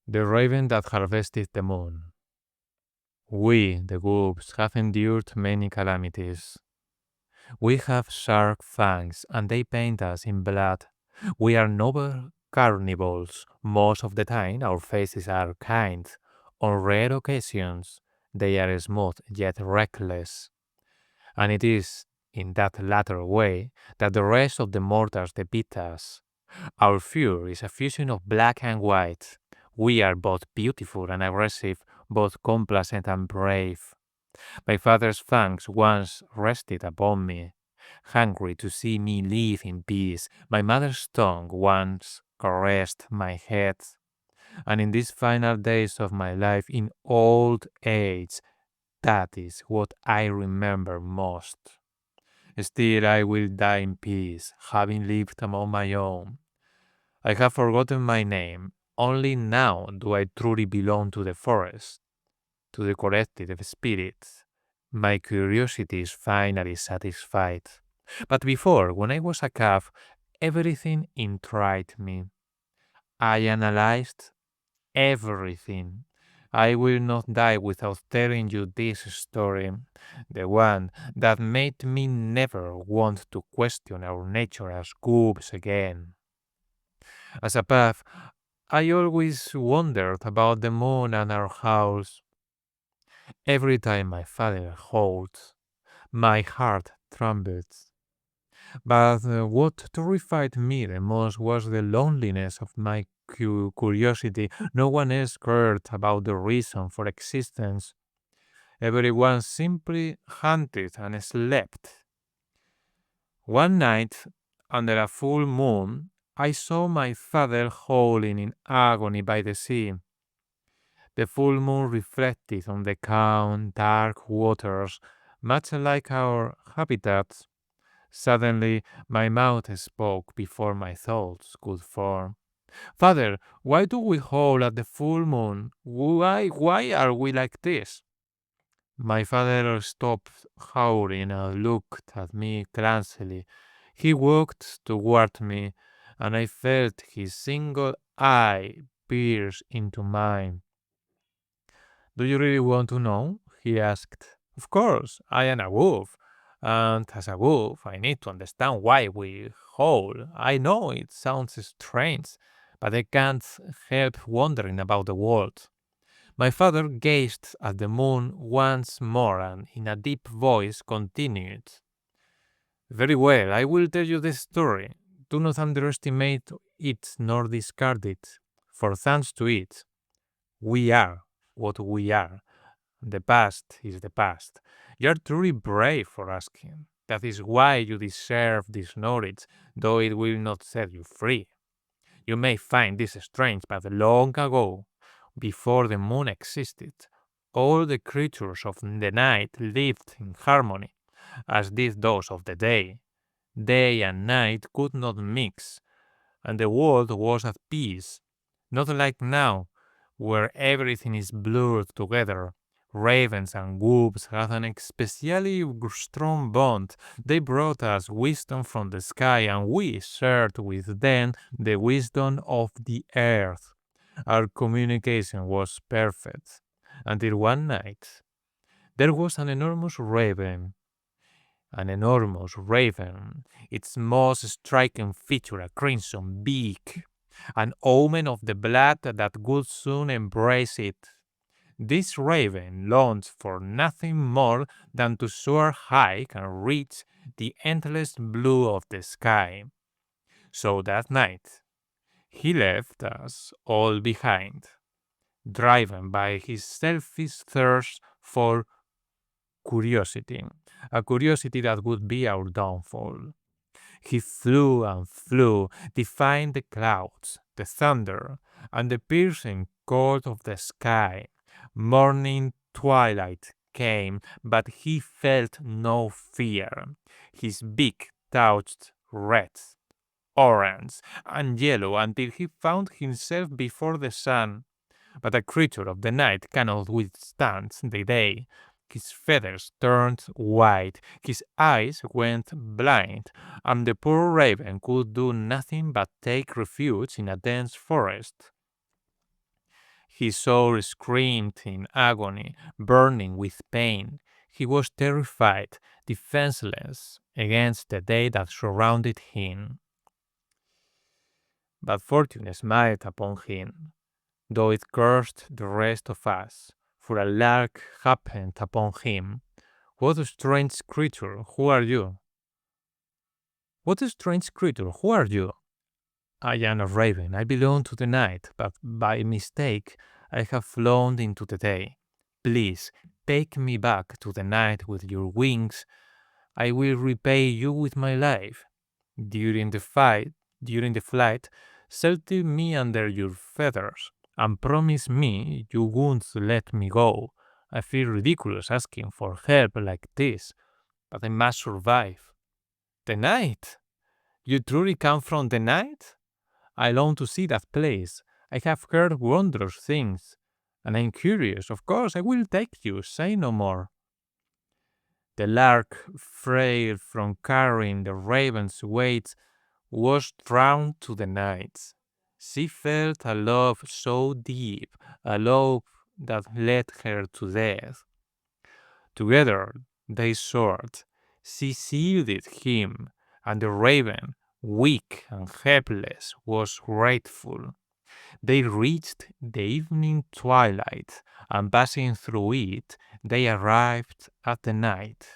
The raven that harvested the moon. We, the goobs, have endured many calamities. We have sharp fangs and they paint us in blood. We are noble carnivores. Most of the time, our faces are kind. On rare occasions, they are smooth yet reckless. And it is in that latter way that the rest of the mortals depict us. Our fur is a fusion of black and white. We are both beautiful and aggressive, both complacent and brave. My father's fangs once rested upon me, hungry to see me live in peace. My mother's tongue once caressed my head. And in these final days of my life, in old age, that is what I remember most. Still, I will die in peace, having lived among my own. I have forgotten my name. Only now do I truly belong to the forest, to the collective spirit. My curiosity is finally satisfied. But before, when I was a calf, everything intrigued me. I analyzed everything. I will not die without telling you this story, the one that made me never want to question our nature as goobs again. As a pup, I always wondered about the moon and our house. Every time my father howled, my heart trembled. But what terrified me the most was the loneliness of my curiosity. No one else cared about the reason for existence. Everyone simply hunted and slept. One night, under a full moon, I saw my father howling in agony by the sea. The full moon reflected on the calm, dark waters, much like our habitat. Suddenly, my mouth spoke before my thoughts could form. Father, why do we howl at the full moon? Why are we like this? My father stopped howling and looked at me clumsily. He walked toward me, and I felt his single eye pierce into mine. Do you really want to know? He asked. Of course, I am a wolf, and as a wolf, I need to understand why we howl. I know it sounds strange, but I can't help wondering about the world. My father gazed at the moon once more and, in a deep voice, continued. Very well, I will tell you the story. Do not underestimate it nor discard it, for thanks to it, we are what we are. The past is the past. You are truly brave for asking. That is why you deserve this knowledge, though it will not set you free. You may find this strange, but long ago, before the moon existed, all the creatures of the night lived in harmony, as did those of the day. Day and night could not mix, and the world was at peace, not like now, where everything is blurred together. Ravens and wolves had an especially strong bond. They brought us wisdom from the sky, and we shared with them the wisdom of the earth. Our communication was perfect. Until one night, there was an enormous raven, its most striking feature a crimson beak, an omen of the blood that would soon embrace it. This raven longed for nothing more than to soar high and reach the endless blue of the sky. So that night, he left us all behind, driven by his selfish thirst for curiosity, a curiosity that would be our downfall. He flew and flew, defying the clouds, the thunder, and the piercing cold of the sky. Morning twilight came, but he felt no fear. His beak touched red, orange, and yellow until he found himself before the sun. But a creature of the night cannot withstand the day. His feathers turned white, his eyes went blind, and the poor raven could do nothing but take refuge in a dense forest. His soul screamed in agony, burning with pain. He was terrified, defenseless against the day that surrounded him. But fortune smiled upon him, though it cursed the rest of us, for a lark happened upon him. What a strange creature, who are you? What a strange creature, who are you? I am a raven, I belong to the night, but by mistake I have flown into the day. Please, take me back to the night with your wings. I will repay you with my life. During the fight, during the flight, shelter me under your feathers, and promise me you won't let me go. I feel ridiculous asking for help like this, but I must survive. The night? You truly come from the night? I long to see that place. I have heard wondrous things, and I'm curious. Of course, I will take you. Say no more. The lark, frail from carrying the raven's weight, was drawn to the night. She felt a love so deep, a love that led her to death. Together they soared. She shielded him, and the raven, weak and helpless, was grateful. They reached the evening twilight, and passing through it, they arrived at the night.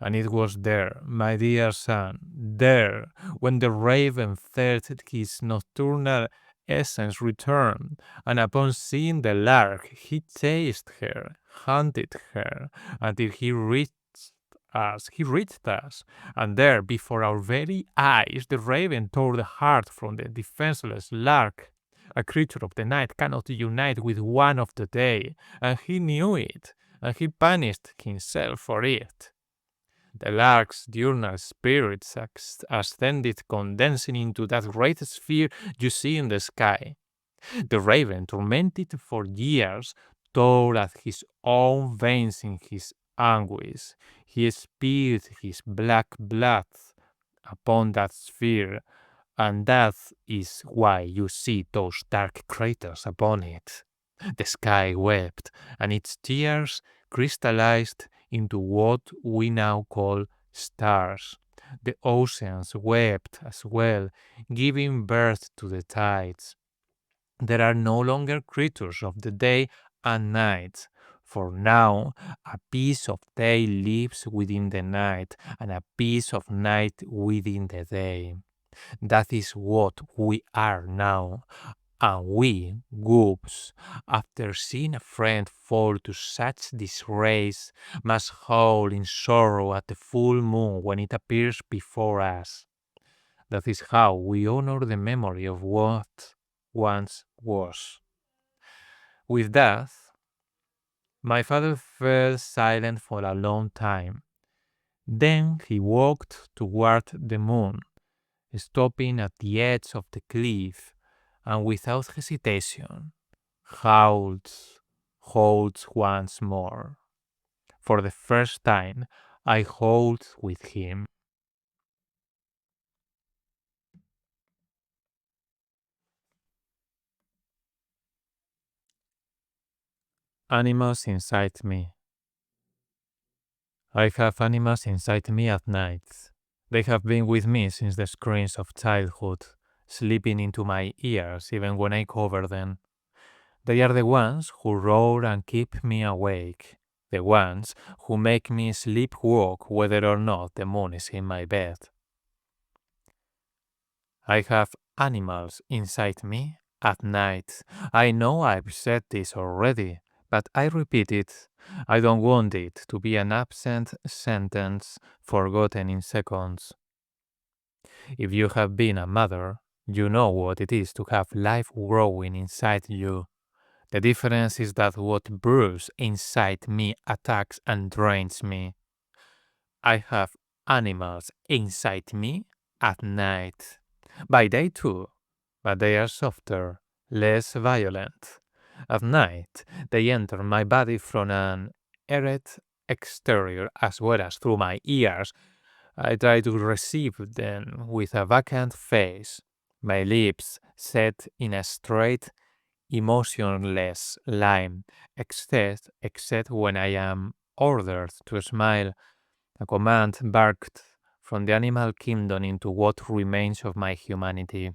And it was there, my dear son, there, when the raven felt his nocturnal essence return, and upon seeing the lark, he chased her, hunted her, until he reached us, and there, before our very eyes, the raven tore the heart from the defenseless lark. A creature of the night cannot unite with one of the day, and he knew it, and he punished himself for it. The lark's diurnal spirits ascended, condensing into that great sphere you see in the sky. The raven, tormented for years, tore at his own veins in his anguish. He spilled his black blood upon that sphere, and that is why you see those dark craters upon it. The sky wept, and its tears crystallized into what we now call stars. The oceans wept as well, giving birth to the tides. There are no longer creatures of the day and night, for now a piece of day lives within the night and a piece of night within the day. That is what we are now. And we, goobs, after seeing a friend fall to such disgrace, must howl in sorrow at the full moon when it appears before us. That is how we honor the memory of what once was. With that, my father fell silent for a long time. Then he walked toward the moon, stopping at the edge of the cliff, and without hesitation, howled once more. For the first time, I howled with him. Animals inside me. I have animals inside me at night. They have been with me since the screams of childhood, sleeping into my ears even when I cover them. They are the ones who roar and keep me awake, the ones who make me sleepwalk whether or not the moon is in my bed. I have animals inside me at night. I know I've said this already, but I repeat it. I don't want it to be an absent sentence forgotten in seconds. If you have been a mother, you know what it is to have life growing inside you. The difference is that what brews inside me attacks and drains me. I have animals inside me at night. By day too, but they are softer, less violent. At night, they enter my body from an erect exterior as well as through my ears. I try to receive them with a vacant face, my lips set in a straight emotionless line, except when I am ordered to smile, a command barked from the animal kingdom into what remains of my humanity.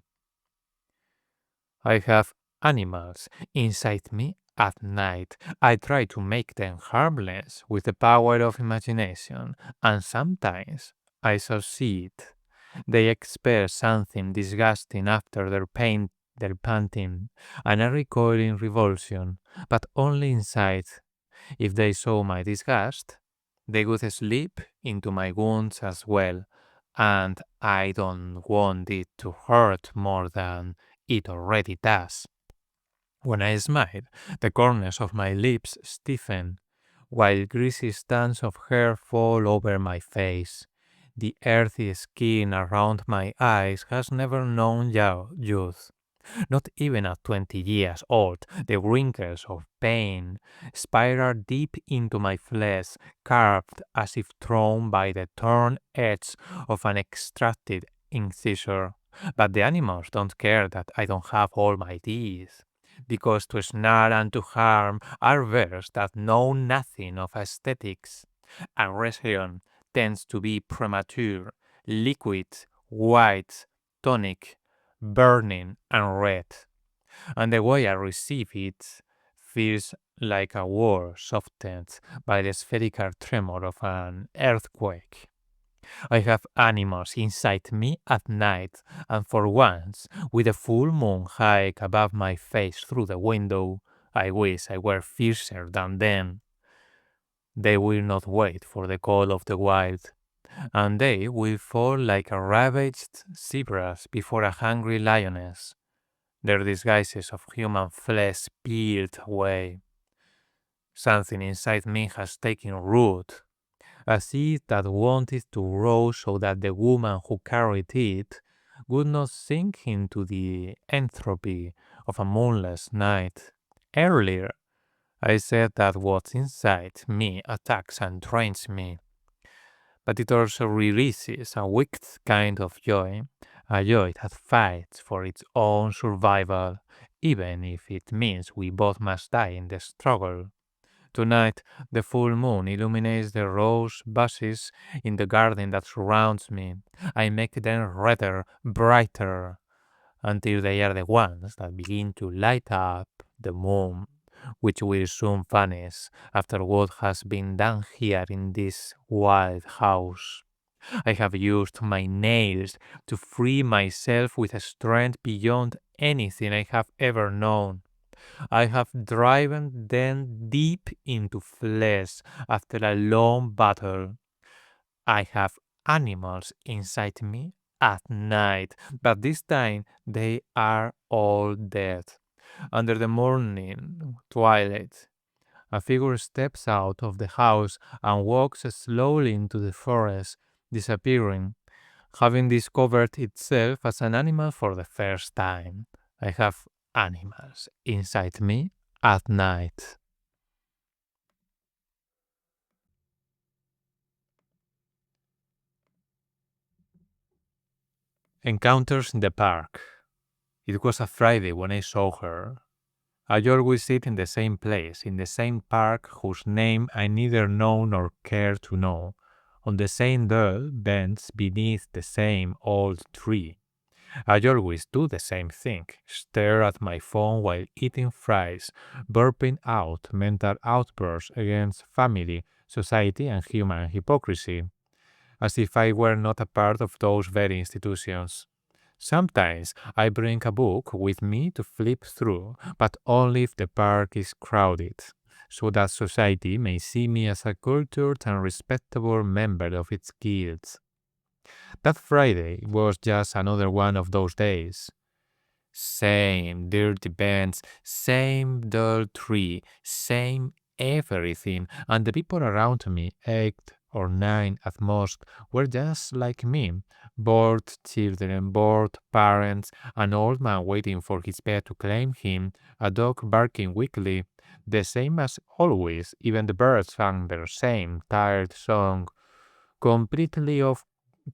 I have animals inside me at night. I try to make them harmless with the power of imagination, and sometimes I succeed. They express something disgusting after their panting, and I recoil in revulsion, but only inside. If they saw my disgust, they would slip into my wounds as well, and I don't want it to hurt more than it already does. When I smile, the corners of my lips stiffen, while greasy strands of hair fall over my face. The earthy skin around my eyes has never known youth. Not even at 20 years old, the wrinkles of pain spiral deep into my flesh, carved as if thrown by the torn edge of an extracted incisor. But the animals don't care that I don't have all my teeth, because to snarl and to harm are verbs that know nothing of aesthetics. Aggression tends to be premature, liquid, white, tonic, burning, and red. And the way I receive it feels like a war softened by the spherical tremor of an earthquake. I have animals inside me at night, and for once, with the full moon high above my face through the window, I wish I were fiercer than them. They will not wait for the call of the wild, and they will fall like a ravaged zebras before a hungry lioness, their disguises of human flesh peeled away. Something inside me has taken root, a seed that wanted to grow so that the woman who carried it would not sink into the entropy of a moonless night. Earlier, I said that what's inside me attacks and drains me, but it also releases a wicked kind of joy, a joy that fights for its own survival, even if it means we both must die in the struggle. Tonight, the full moon illuminates the rose bushes in the garden that surrounds me. I make them redder, brighter, until they are the ones that begin to light up the moon, which will soon vanish after what has been done here in this wild house. I have used my nails to free myself with a strength beyond anything I have ever known. I have driven them deep into flesh after a long battle. I have animals inside me at night, but this time they are all dead. Under the morning twilight, a figure steps out of the house and walks slowly into the forest, disappearing, having discovered itself as an animal for the first time. I have animals inside me at night. Encounters in the park. It was a Friday when I saw her. I always sit in the same place, in the same park whose name I neither know nor care to know, on the same dirt bench beneath the same old tree. I always do the same thing, stare at my phone while eating fries, burping out mental outbursts against family, society, and human hypocrisy, as if I were not a part of those very institutions. Sometimes I bring a book with me to flip through, but only if the park is crowded, so that society may see me as a cultured and respectable member of its guilds. That Friday was just another one of those days. Same dirty bench, same dull tree, same everything, and the people around me, 8 or 9 at most, were just like me. Bored children, bored parents, an old man waiting for his pet to claim him, a dog barking weakly, the same as always, even the birds sang their same tired song, completely off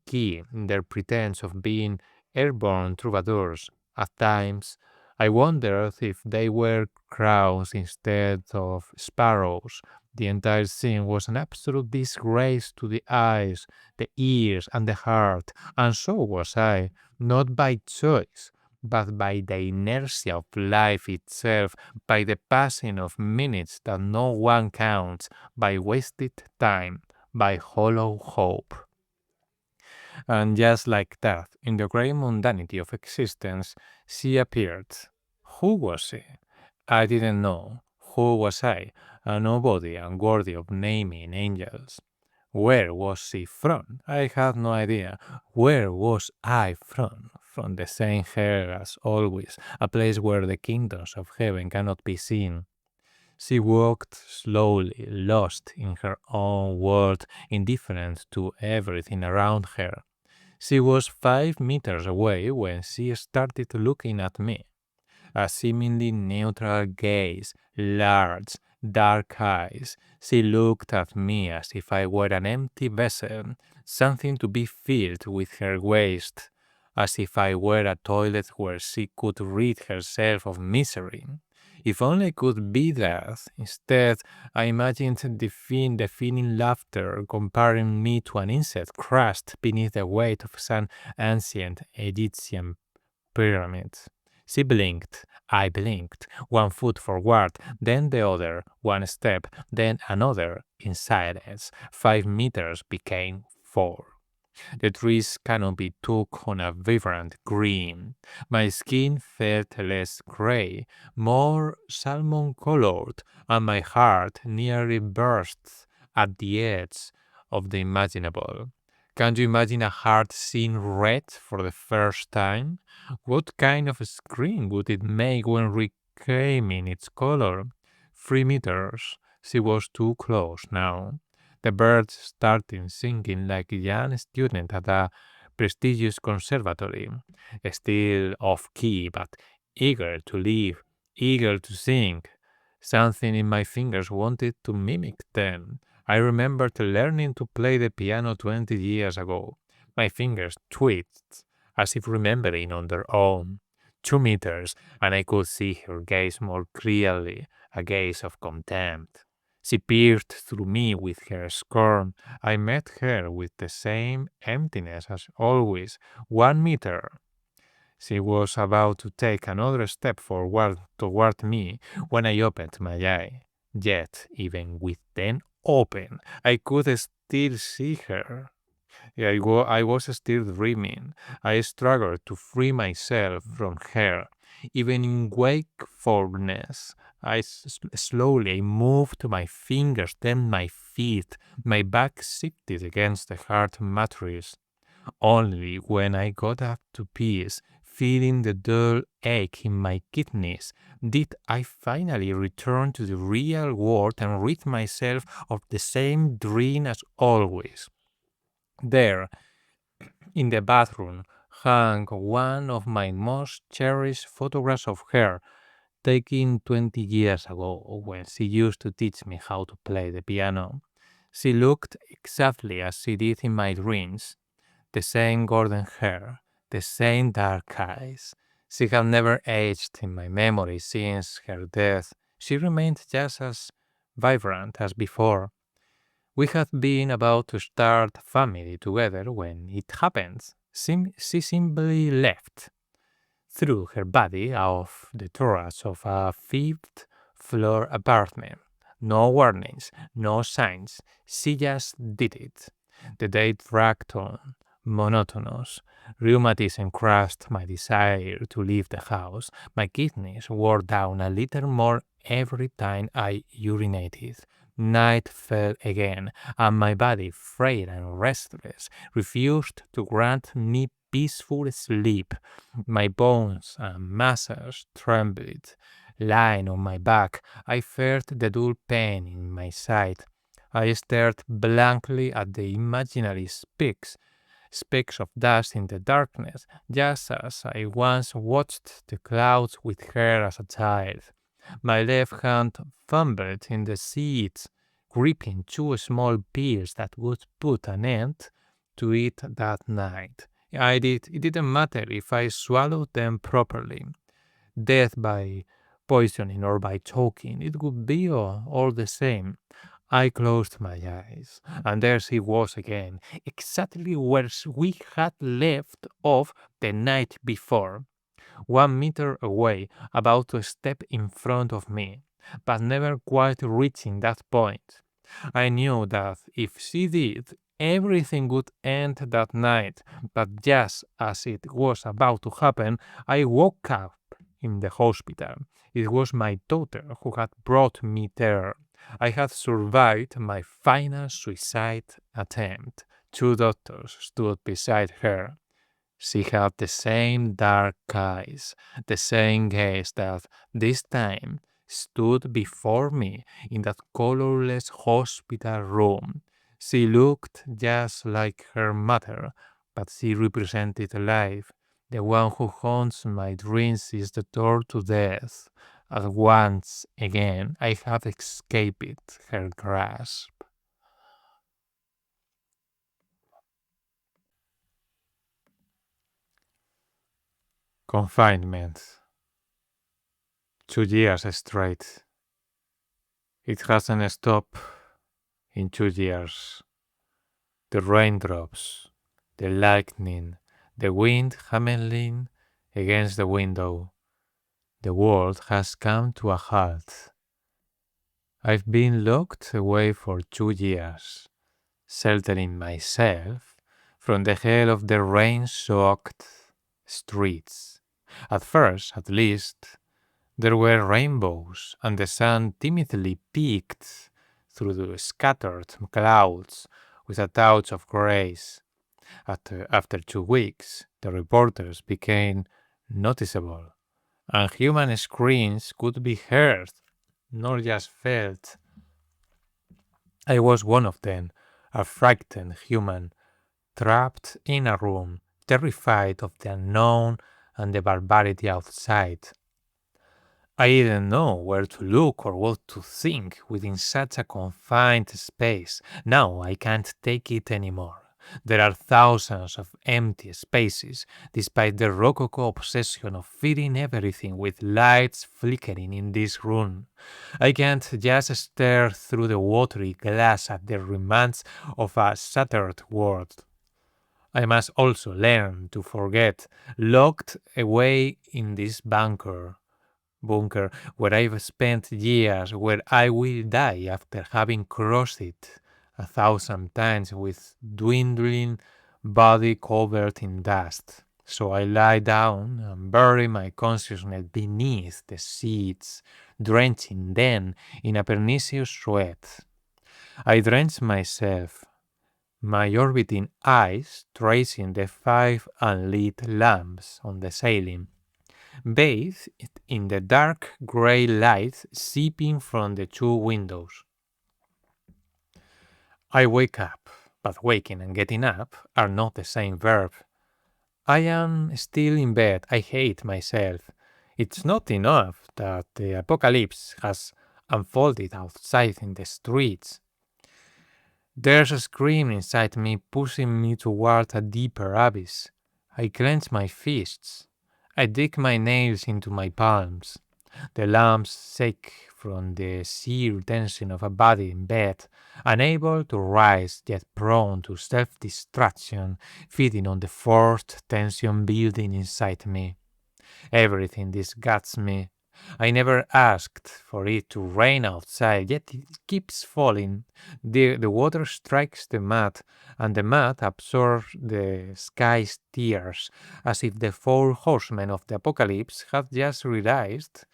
key in their pretense of being airborne troubadours. At times, I wondered if they were crows instead of sparrows. The entire scene was an absolute disgrace to the eyes, the ears, and the heart, and so was I, not by choice, but by the inertia of life itself, by the passing of minutes that no one counts, by wasted time, by hollow hope. And just like that, in the great mundanity of existence, she appeared. Who was she? I didn't know. Who was I? A nobody unworthy of naming angels. Where was she from? I had no idea. Where was I from? From the same hair as always, a place where the kingdoms of heaven cannot be seen. She walked slowly, lost in her own world, indifferent to everything around her. She was 5 meters away when she started looking at me. A seemingly neutral gaze, large, dark eyes. She looked at me as if I were an empty vessel, something to be filled with her waste, as if I were a toilet where she could rid herself of misery. If only I could be that. Instead, I imagined the feeling laughter comparing me to an insect crushed beneath the weight of some ancient Egyptian pyramid. She blinked. I blinked. One foot forward, then the other. One step, then another. In silence, 5 meters became 4. The tree's canopy took on a vibrant green. My skin felt less gray, more salmon colored, and my heart nearly burst at the edge of the imaginable. Can you imagine a heart seeing red for the first time? What kind of a scream would it make when reclaiming its color? 3 meters. She was too close now. The birds started singing like a young student at a prestigious conservatory, still off key but eager to live, eager to sing. Something in my fingers wanted to mimic them. I remembered learning to play the piano 20 years ago. My fingers twitched as if remembering on their own. 2 meters, and I could see her gaze more clearly, a gaze of contempt. She peered through me with her scorn. I met her with the same emptiness as always. 1 meter. She was about to take another step forward toward me when I opened my eye. Yet, even with them open, I could still see her. I was still dreaming. I struggled to free myself from her. Even in wakefulness, slowly moved my fingers, then my feet. My back shifted against the hard mattress. Only when I got up to peace, feeling the dull ache in my kidneys, did I finally return to the real world and rid myself of the same dream as always. There, in the bathroom, hung one of my most cherished photographs of her, taken 20 years ago when she used to teach me how to play the piano. She looked exactly as she did in my dreams, the same golden hair, the same dark eyes. She had never aged in my memory since her death. She remained just as vibrant as before. We had been about to start a family together when it happened. She simply left, threw her body off the terrace of a fifth floor apartment. No warnings, no signs. She just did it. The day dragged on, monotonous. Rheumatism crushed my desire to leave the house. My kidneys wore down a little more every time I urinated. Night fell again, and my body, frail and restless, refused to grant me peaceful sleep. My bones and muscles trembled. Lying on my back, I felt the dull pain in my side. I stared blankly at the imaginary specks of dust in the darkness, just as I once watched the clouds with her as a child. My left hand fumbled in the seats, gripping two small pills that would put an end to it that night. It didn't matter if I swallowed them properly. death by poisoning or by choking. It would be all the same. I closed my eyes, and there she was again, exactly where we had left off the night before, 1 meter away, about to step in front of me, but never quite reaching that point. I knew that if she did, everything would end that night, but just as it was about to happen, I woke up in the hospital. It was my daughter who had brought me there. I had survived my final suicide attempt. Two doctors stood beside her. She had the same dark eyes, the same gaze that this time stood before me in that colorless hospital room. She looked just like her mother, but she represented life. The one who haunts my dreams is the door to death. At once again, I have escaped her grasp. Confinement. 2 years straight. It hasn't stopped in 2 years. The raindrops, the lightning, the wind hammering against the window. The world has come to a halt. I've been locked away for 2 years, sheltering myself from the hell of the rain-soaked streets. At first, at least, there were rainbows, and the sun timidly peeked through the scattered clouds with a touch of grace. After 2 weeks, the reporters became noticeable, and human screams could be heard, not just felt. I was one of them, a frightened human, trapped in a room, terrified of the unknown and the barbarity outside. I didn't know where to look or what to think within such a confined space. Now I can't take it anymore. There are thousands of empty spaces, despite the rococo obsession of filling everything with lights flickering in this room. I can't just stare through the watery glass at the remains of a shattered world. I must also learn to forget, locked away in this bunker where I've spent years, where I will die after having crossed it 1,000 times with dwindling body covered in dust. So I lie down and bury my consciousness beneath the sheets, drenching them in a pernicious sweat. I drench myself, my orbiting eyes tracing the 5 unlit lamps on the ceiling, bathed in the dark gray light seeping from the 2 windows. I wake up, but waking and getting up are not the same verb. I am still in bed. I hate myself. It's not enough that the apocalypse has unfolded outside in the streets. There's a scream inside me pushing me toward a deeper abyss. I clench my fists. I dig my nails into my palms. The lamps shake from the sheer tension of a body in bed, unable to rise yet prone to self-destruction, feeding on the forced tension building inside me. Everything disgusts me. I never asked for it to rain outside, yet it keeps falling. The water strikes the mat, and the mat absorbs the sky's tears, as if the 4 horsemen of the apocalypse had just realized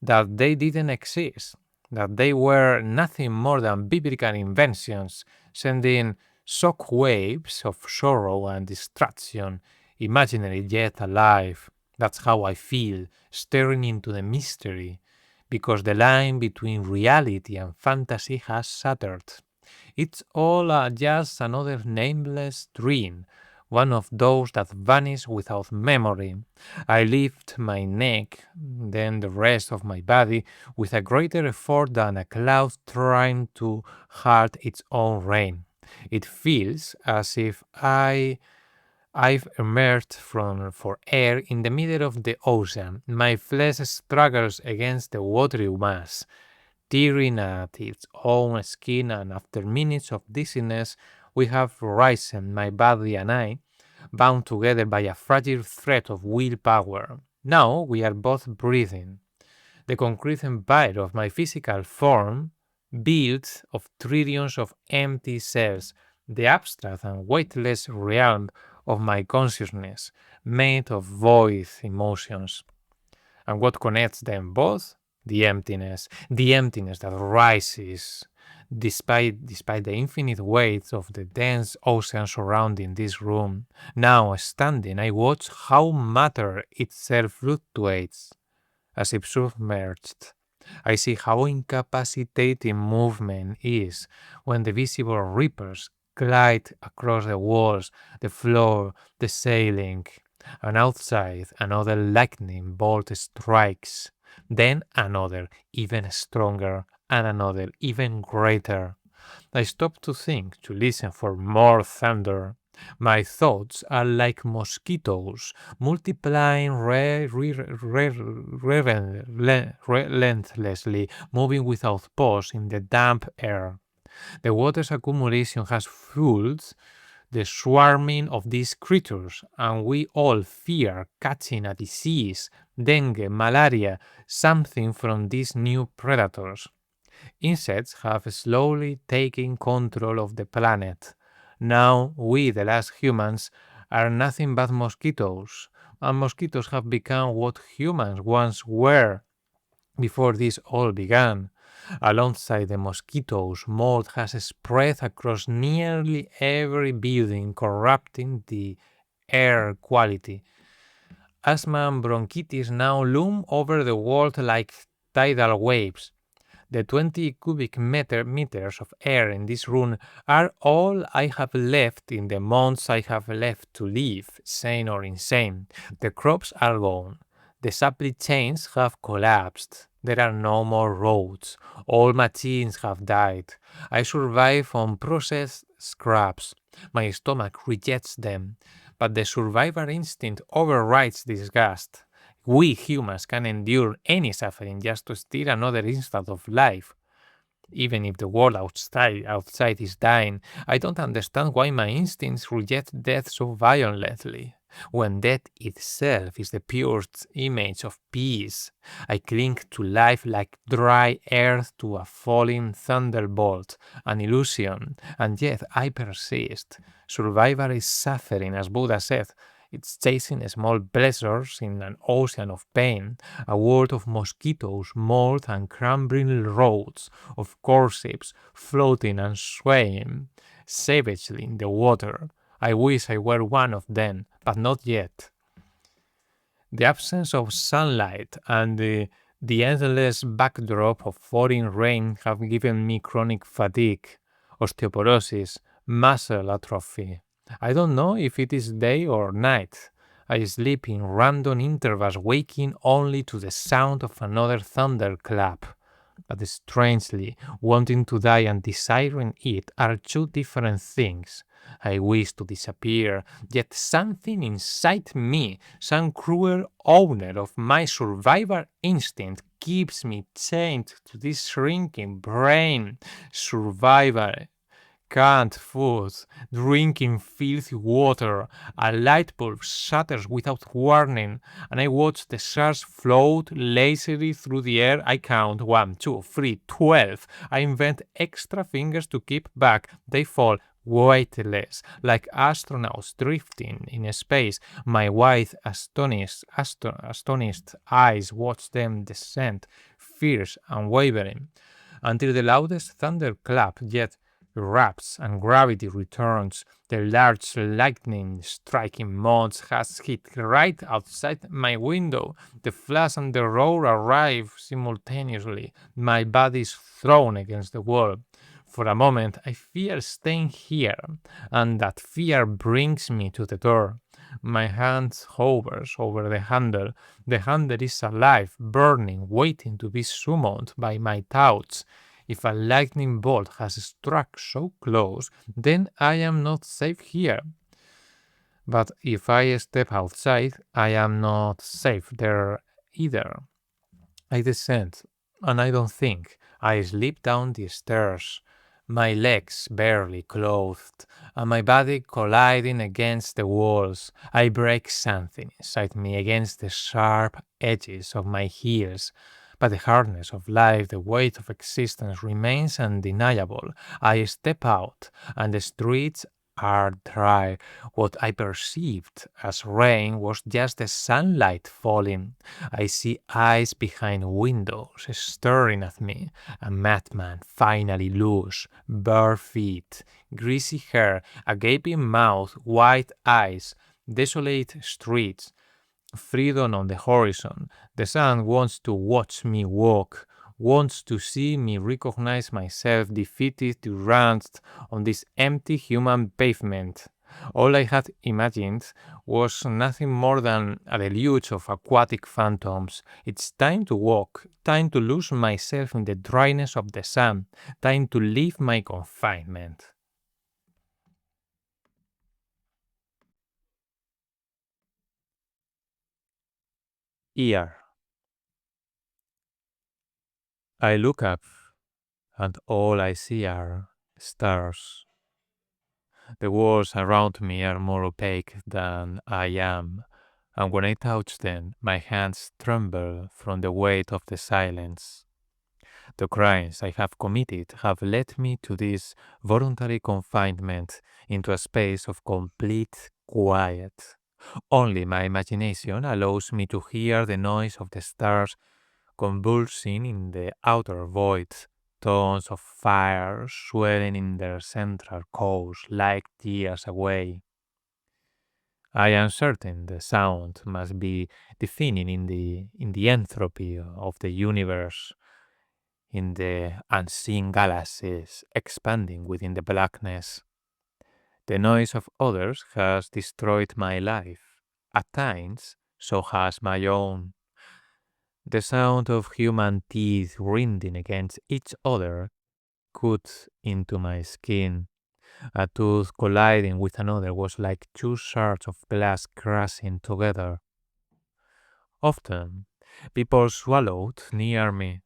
that they didn't exist, that they were nothing more than biblical inventions, sending shock waves of sorrow and destruction, imaginary yet alive. That's how I feel, staring into the mystery, because the line between reality and fantasy has shattered. It's all just another nameless dream, one of those that vanish without memory. I lift my neck, then the rest of my body, with a greater effort than a cloud trying to halt its own rain. It feels as if I I've emerged for air in the middle of the ocean. My flesh struggles against the watery mass, tearing at its own skin, and after minutes of dizziness, we have risen, my body and I, bound together by a fragile thread of willpower. Now we are both breathing. The concrete empire of my physical form, built of trillions of empty cells, the abstract and weightless realm of my consciousness, made of void emotions. And what connects them both? The emptiness that rises despite the infinite weight of the dense ocean surrounding this room. Now standing, I watch how matter itself fluctuates as if submerged. I see how incapacitating movement is when the visible ripples glide across the walls, the floor, the ceiling, and outside another lightning bolt strikes, then another even stronger, and another even greater. I stop to think, to listen for more thunder. My thoughts are like mosquitoes, multiplying relentlessly, moving without pause in the damp air. The water's accumulation has fueled the swarming of these creatures, and we all fear catching a disease, dengue, malaria, something from these new predators. Insects have slowly taken control of the planet. Now we, the last humans, are nothing but mosquitoes, and mosquitoes have become what humans once were before this all began. Alongside the mosquitoes, mold has spread across nearly every building, corrupting the air quality. Asthma and bronchitis now loom over the world like tidal waves. The 20 cubic meters of air in this room are all I have left in the months I have left to live, sane or insane. The crops are gone. The supply chains have collapsed. There are no more roads. All machines have died. I survive on processed scraps. My stomach rejects them, but the survivor instinct overrides disgust. We humans can endure any suffering just to steal another instant of life. Even if the world outside is dying, I don't understand why my instincts reject death so violently. When death itself is the purest image of peace, I cling to life like dry earth to a falling thunderbolt, an illusion, and yet I persist. Survival is suffering, as Buddha said. It's chasing small pleasures in an ocean of pain, a world of mosquitoes, mold, and crumbling roads, of corships floating and swaying savagely in the water. I wish I were one of them, but not yet. The absence of sunlight and the endless backdrop of falling rain have given me chronic fatigue, osteoporosis, muscle atrophy. I don't know if it is day or night. I sleep in random intervals, waking only to the sound of another thunderclap. But strangely, wanting to die and desiring it are two different things. I wish to disappear, yet something inside me, some cruel owner of my survival instinct, keeps me chained to this shrinking brain. Survival, canned food, drinking filthy water, a light bulb shatters without warning, and I watch the shards float lazily through the air. I count 1, 2, 3, 12. I invent extra fingers to keep back. They fall weightless, like astronauts drifting in space. My wide, astonished eyes watch them descend, fierce and wavering, until the loudest thunderclap yet erupts and gravity returns. The large lightning striking motes has hit right outside my window. The flash and the roar arrive simultaneously. My body is thrown against the wall. For a moment, I fear staying here, and that fear brings me to the door. My hand hovers over the handle. The handle is alive, burning, waiting to be summoned by my thoughts. If a lightning bolt has struck so close, then I am not safe here. But if I step outside, I am not safe there either. I descend, and I don't think. I slip down the stairs, my legs barely clothed, and my body colliding against the walls. I break something inside me against the sharp edges of my heels. But the hardness of life, the weight of existence remains undeniable. I step out, and the streets are dry. What I perceived as rain was just the sunlight falling. I see eyes behind windows staring at me. A madman, finally loose, bare feet, greasy hair, a gaping mouth, white eyes, desolate streets, freedom on the horizon. The sun wants to watch me walk, wants to see me recognize myself defeated, deranged on this empty human pavement. All I had imagined was nothing more than a deluge of aquatic phantoms. It's time to walk, time to lose myself in the dryness of the sun, time to leave my confinement. Ear. I look up, and all I see are stars. The walls around me are more opaque than I am, and when I touch them, my hands tremble from the weight of the silence. The crimes I have committed have led me to this voluntary confinement into a space of complete quiet. Only my imagination allows me to hear the noise of the stars convulsing in the outer void, tones of fire swelling in their central cores like years away. I am certain the sound must be deafening in the entropy of the universe, in the unseen galaxies expanding within the blackness. The noise of others has destroyed my life. At times, so has my own. The sound of human teeth grinding against each other cut into my skin. A tooth colliding with another was like two shards of glass crashing together. Often, people swallowed near me,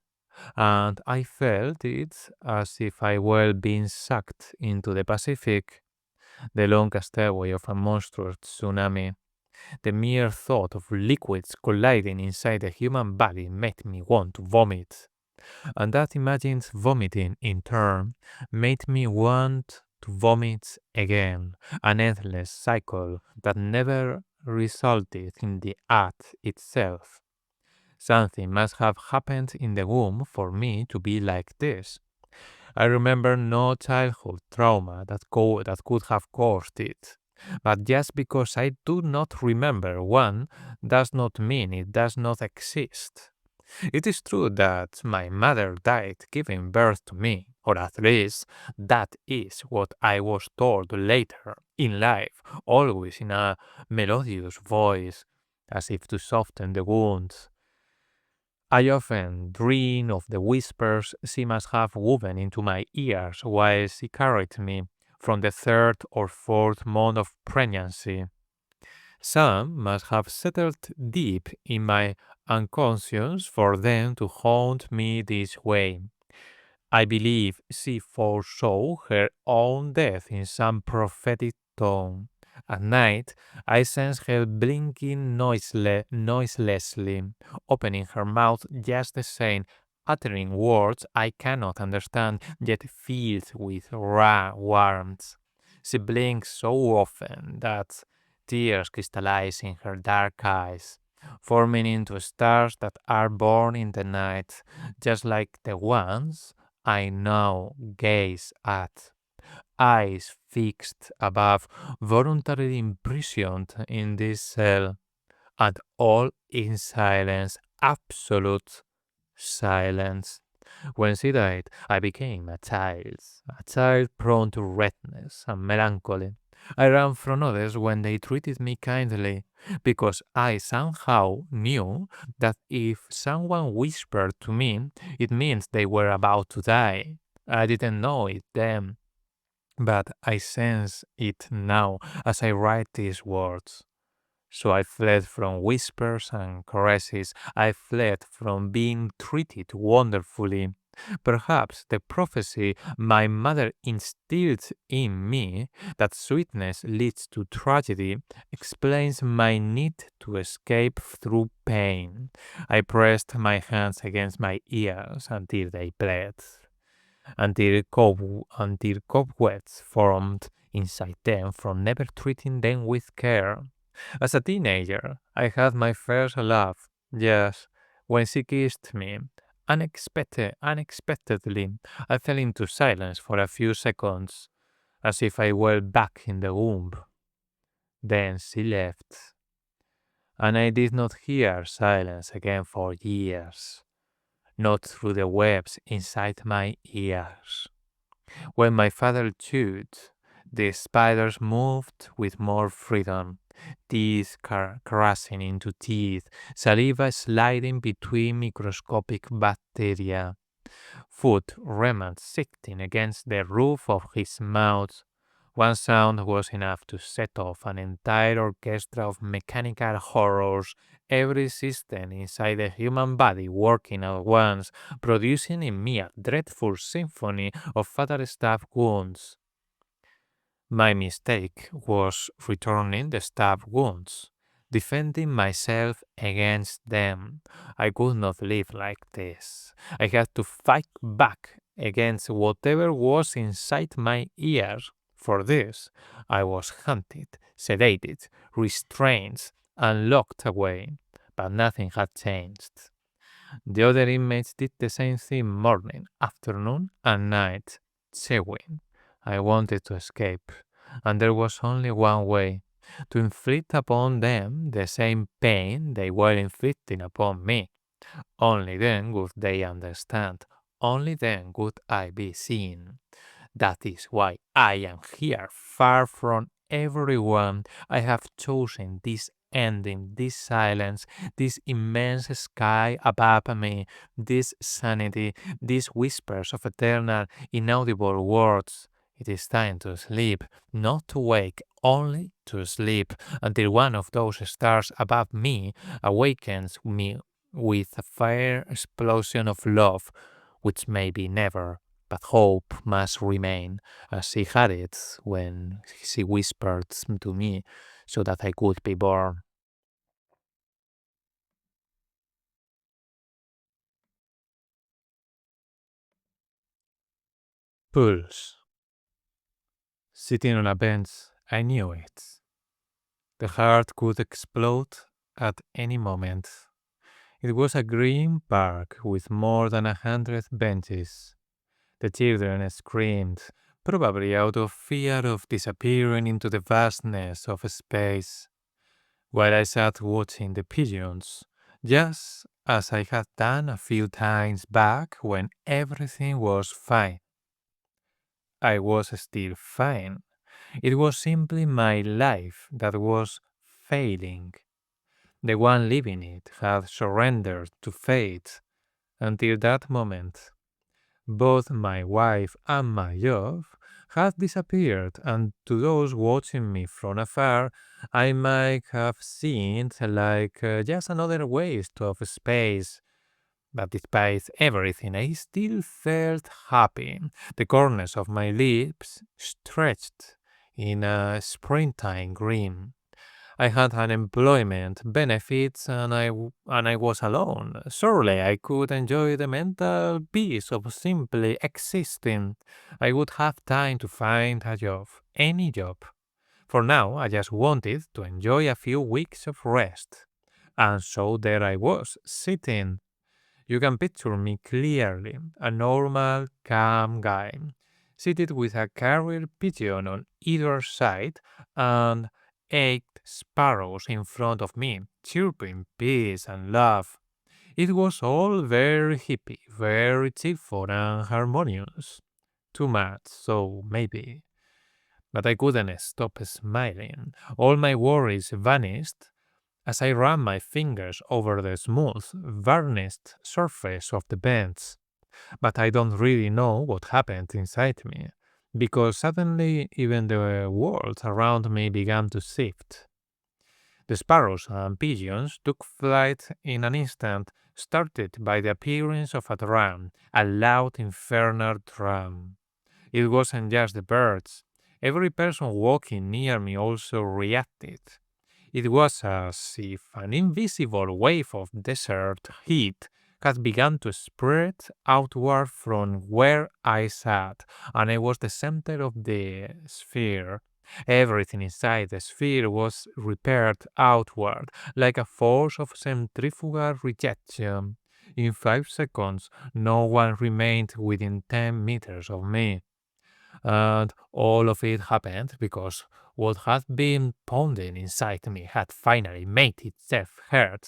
and I felt it as if I were being sucked into the Pacific, the long stairway of a monstrous tsunami. The mere thought of liquids colliding inside a human body made me want to vomit. And that imagined vomiting, in turn, made me want to vomit again, an endless cycle that never resulted in the act itself. Something must have happened in the womb for me to be like this. I remember no childhood trauma that could have caused it. But just because I do not remember one does not mean it does not exist. It is true that my mother died giving birth to me, or at least that is what I was told later in life, always in a melodious voice, as if to soften the wounds. I often dream of the whispers she must have woven into my ears while she carried me from the third or fourth month of pregnancy. Some must have settled deep in my unconscious for them to haunt me this way. I believe she foresaw her own death in some prophetic tone. At night, I sense her blinking noiselessly, opening her mouth just the same, uttering words I cannot understand, yet filled with raw warmth. She blinks so often that tears crystallize in her dark eyes, forming into stars that are born in the night, just like the ones I now gaze at, eyes fixed above, voluntarily imprisoned in this cell, and all in silence, absolute silence. When she died, I became a child prone to redness and melancholy. I ran from others when they treated me kindly, because I somehow knew that if someone whispered to me, it means they were about to die. I didn't know it then, but I sense it now as I write these words. So I fled from whispers and caresses. I fled from being treated wonderfully. Perhaps the prophecy my mother instilled in me, that sweetness leads to tragedy, explains my need to escape through pain. I pressed my hands against my ears until they bled, until cobwebs formed inside them from never treating them with care. As a teenager, I had my first love. Yes, when she kissed me, unexpectedly, I fell into silence for a few seconds, as if I were back in the womb. Then she left, and I did not hear silence again for years, not through the webs inside my ears. When my father chewed, the spiders moved with more freedom, teeth crashing into teeth, saliva sliding between microscopic bacteria, food remnants sifting against the roof of his mouth. One sound was enough to set off an entire orchestra of mechanical horrors, every system inside the human body working at once, producing in me a dreadful symphony of fatal stab wounds. My mistake was returning the stab wounds, defending myself against them. I could not live like this. I had to fight back against whatever was inside my ears. For this, I was hunted, sedated, restrained, and locked away. But nothing had changed. The other inmates did the same thing morning, afternoon, and night, chewing. I wanted to escape, and there was only one way, to inflict upon them the same pain they were inflicting upon me. Only then would they understand. Only then would I be seen. That is why I am here, far from everyone. I have chosen this ending, this silence, this immense sky above me, this sanity, these whispers of eternal, inaudible words. It is time to sleep, not to wake, only to sleep, until one of those stars above me awakens me with a fire explosion of love, which may be never, but hope must remain, as she had it when she whispered to me so that I could be born. Pulse. Sitting on a bench, I knew it. The heart could explode at any moment. It was a green park with more than 100 benches. The children screamed, probably out of fear of disappearing into the vastness of space, while I sat watching the pigeons, just as I had done a few times back when everything was fine. I was still fine. It was simply my life that was failing. The one living it had surrendered to fate. Until that moment, both my wife and my job had disappeared, and to those watching me from afar, I might have seemed like just another waste of space. But despite everything, I still felt happy. The corners of my lips stretched in a springtime grin. I had unemployment benefits and I was alone. Surely I could enjoy the mental peace of simply existing. I would have time to find a job, any job. For now, I just wanted to enjoy a few weeks of rest. And so there I was, sitting. You can picture me clearly, a normal, calm guy, seated with a carrier pigeon on either side and 8 sparrows in front of me, chirping peace and love. It was all very hippie, very cheerful and harmonious. Too much, so maybe. But I couldn't stop smiling. All my worries vanished as I ran my fingers over the smooth, varnished surface of the bench. But I don't really know what happened inside me. because suddenly even the world around me began to shift. The sparrows and pigeons took flight in an instant, started by the appearance of a drum, a loud infernal drum. It wasn't just the birds. Every person walking near me also reacted. It was as if an invisible wave of desert heat had begun to spread outward from where I sat, and I was the center of the sphere. Everything inside the sphere was repaired outward, like a force of centrifugal rejection. In 5 seconds, no one remained within 10 meters of me. And all of it happened because what had been pounding inside me had finally made itself heard.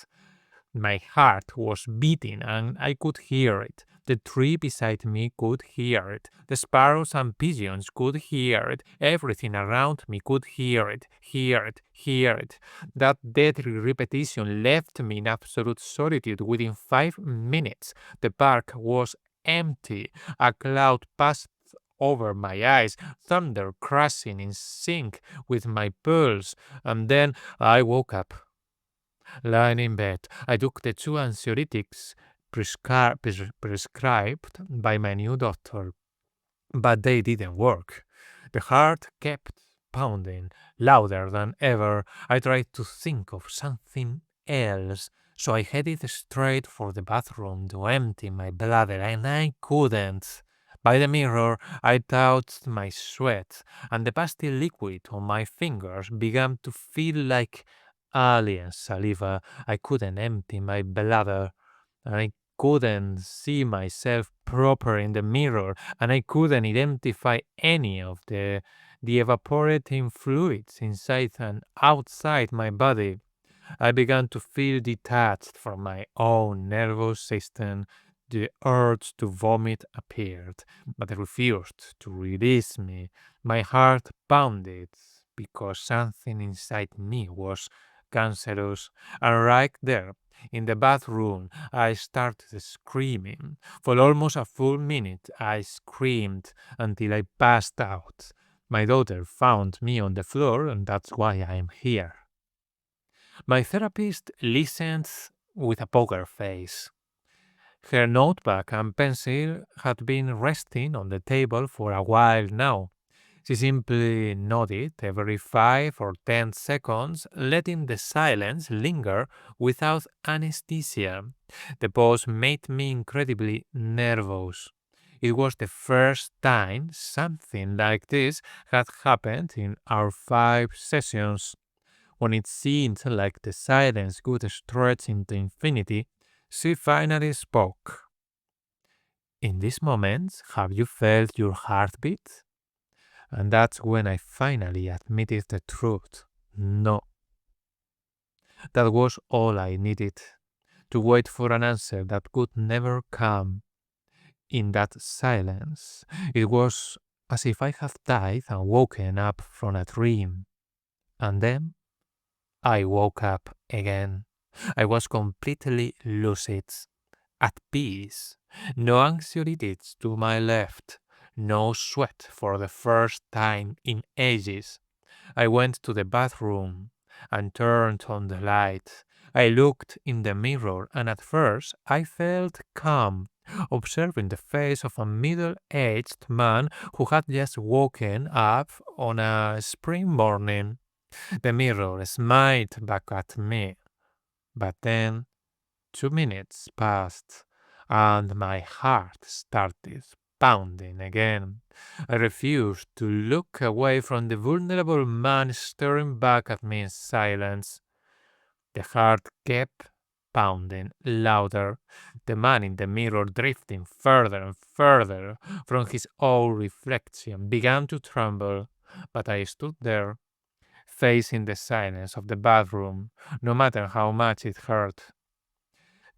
My heart was beating and I could hear it. The tree beside me could hear it. The sparrows and pigeons could hear it. Everything around me could hear it, hear it, hear it. That deadly repetition left me in absolute solitude within 5 minutes. The park was empty. A cloud passed over my eyes, thunder crashing in sync with my pulse, and then I woke up. Lying in bed, I took the two anxiolytics prescribed by my new doctor, but they didn't work. The heart kept pounding louder than ever. I tried to think of something else, so I headed straight for the bathroom to empty my bladder, and I couldn't. By the mirror, I touched my sweat, and the pasty liquid on my fingers began to feel like alien saliva. I couldn't empty my bladder, and I couldn't see myself proper in the mirror, and I couldn't identify any of the evaporating fluids inside and outside my body. I began to feel detached from my own nervous system. The urge to vomit appeared, but I refused to release me. My heart pounded because something inside me was cancerous, and right there in the bathroom, I started screaming. For almost a full minute, I screamed until I passed out. My daughter found me on the floor, and that's why I'm here. My therapist listened with a poker face. Her notebook and pencil had been resting on the table for a while now. She simply nodded every 5 or 10 seconds, letting the silence linger without anesthesia. The pause made me incredibly nervous. It was the first time something like this had happened in our 5 sessions. When it seemed like the silence could stretch into infinity, she finally spoke. In these moments, have you felt your heartbeat? And that's when I finally admitted the truth. No, that was all I needed. To wait for an answer that could never come. In that silence, it was as if I had died and woken up from a dream. And then I woke up again. I was completely lucid, at peace. No anxieties to my left. No sweat for the first time in ages. I went to the bathroom and turned on the light. I looked in the mirror and at first I felt calm, observing the face of a middle-aged man who had just woken up on a spring morning. The mirror smiled back at me, but then 2 minutes passed and my heart started pounding again. I refused to look away from the vulnerable man staring back at me in silence. The heart kept pounding louder, the man in the mirror drifting further and further from his own reflection began to tremble, but I stood there, facing the silence of the bathroom, no matter how much it hurt.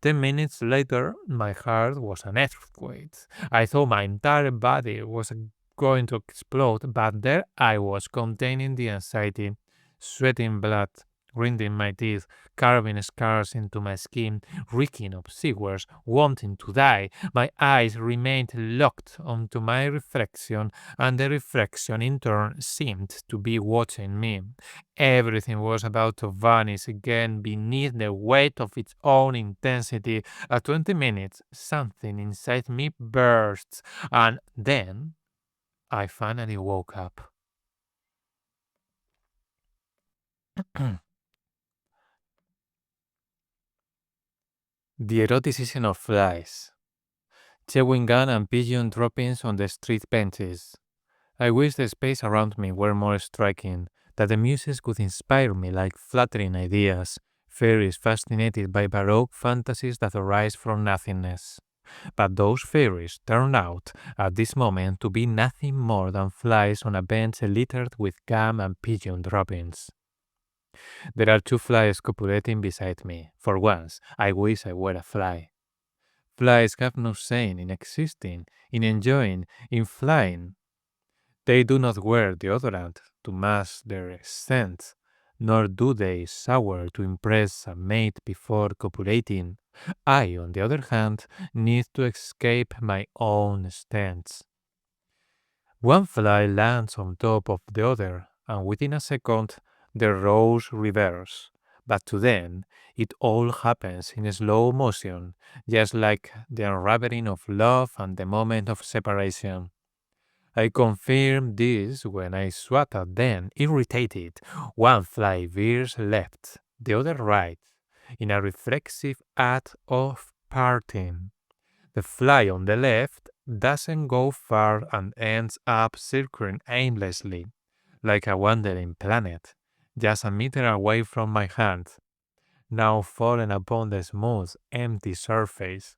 10 minutes later, my heart was an earthquake. I thought my entire body was going to explode, but there I was containing the anxiety, sweating blood, grinding my teeth, carving scars into my skin, reeking of sewers, wanting to die. My eyes remained locked onto my reflection, and the reflection in turn seemed to be watching me. Everything was about to vanish again beneath the weight of its own intensity. At 20 minutes, something inside me burst, and then I finally woke up. The eroticism of flies. Chewing gum and pigeon droppings on the street benches. I wish the space around me were more striking, that the muses could inspire me like flattering ideas, fairies fascinated by baroque fantasies that arise from nothingness. But those fairies turned out, at this moment, to be nothing more than flies on a bench littered with gum and pigeon droppings. There are two flies copulating beside me. For once, I wish I were a fly. Flies have no shame in existing, in enjoying, in flying. They do not wear deodorant to mask their scent, nor do they shower to impress a mate before copulating. I, on the other hand, need to escape my own stench. One fly lands on top of the other, and within a second, the roles reverse. But to them, it all happens in slow motion, just like the unraveling of love and the moment of separation. I confirmed this when I swat at them, irritated. One fly veers left, the other right, in a reflexive act of parting. The fly on the left doesn't go far and ends up circling aimlessly, like a wandering planet, just a meter away from my hand, now fallen upon the smooth, empty surface.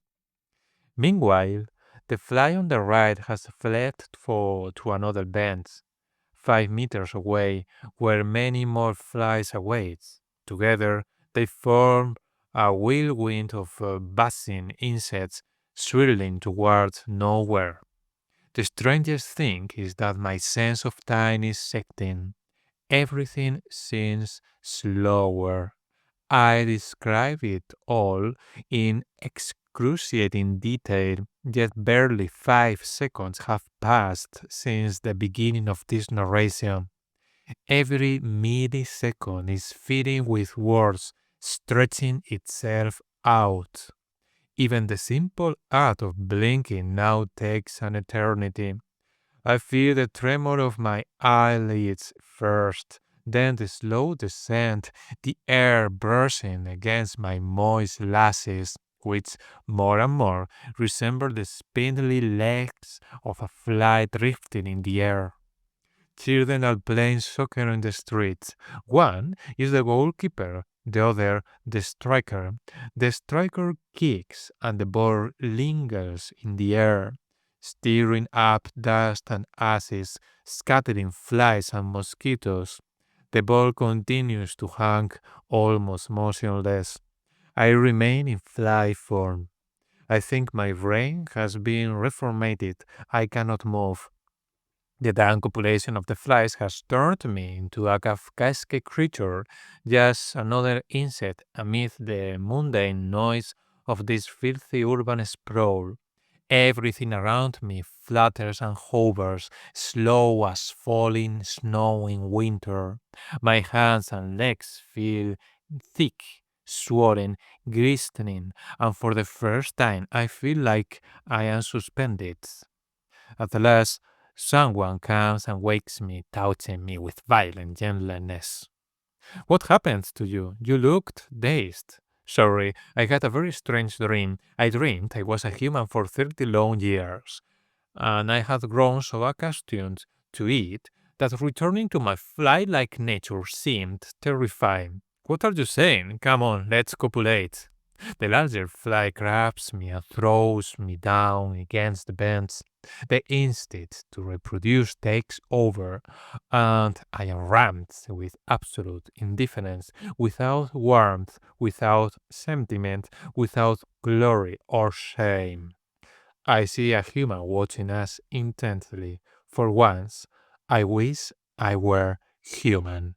Meanwhile, the fly on the right has fled to another bench, 5 meters away, where many more flies await. Together, they form a whirlwind of buzzing insects swirling towards nowhere. The strangest thing is that my sense of time is shifting. Everything seems slower. I describe it all in excruciating detail, yet barely 5 seconds have passed since the beginning of this narration. Every millisecond is fitting with words, stretching itself out. Even the simple act of blinking now takes an eternity. I feel the tremor of my eyelids first, then the slow descent, the air brushing against my moist lashes, which more and more resemble the spindly legs of a fly drifting in the air. Children are playing soccer in the streets. One is the goalkeeper, the other the striker. The striker kicks and the ball lingers in the air, stirring up dust and ashes, scattering flies and mosquitoes. The ball continues to hang almost motionless. I remain in fly form. I think my brain has been reformatted. I cannot move. The damn copulation of the flies has turned me into a Kafkaesque creature, just another insect amid the mundane noise of this filthy urban sprawl. Everything around me flutters and hovers, slow as falling snow in winter. My hands and legs feel thick, swollen, glistening, and for the first time I feel like I am suspended. At last, someone comes and wakes me, touching me with violent gentleness. What happened to you? You looked dazed. Sorry, I had a very strange dream. I dreamed I was a human for 30 long years, and I had grown so accustomed to it that returning to my fly-like nature seemed terrifying. What are you saying? Come on, let's copulate. The larger fly grabs me and throws me down against the bench. The instinct to reproduce takes over, and I am rammed with absolute indifference, without warmth, without sentiment, without glory or shame. I see a human watching us intently. For once, I wish I were human.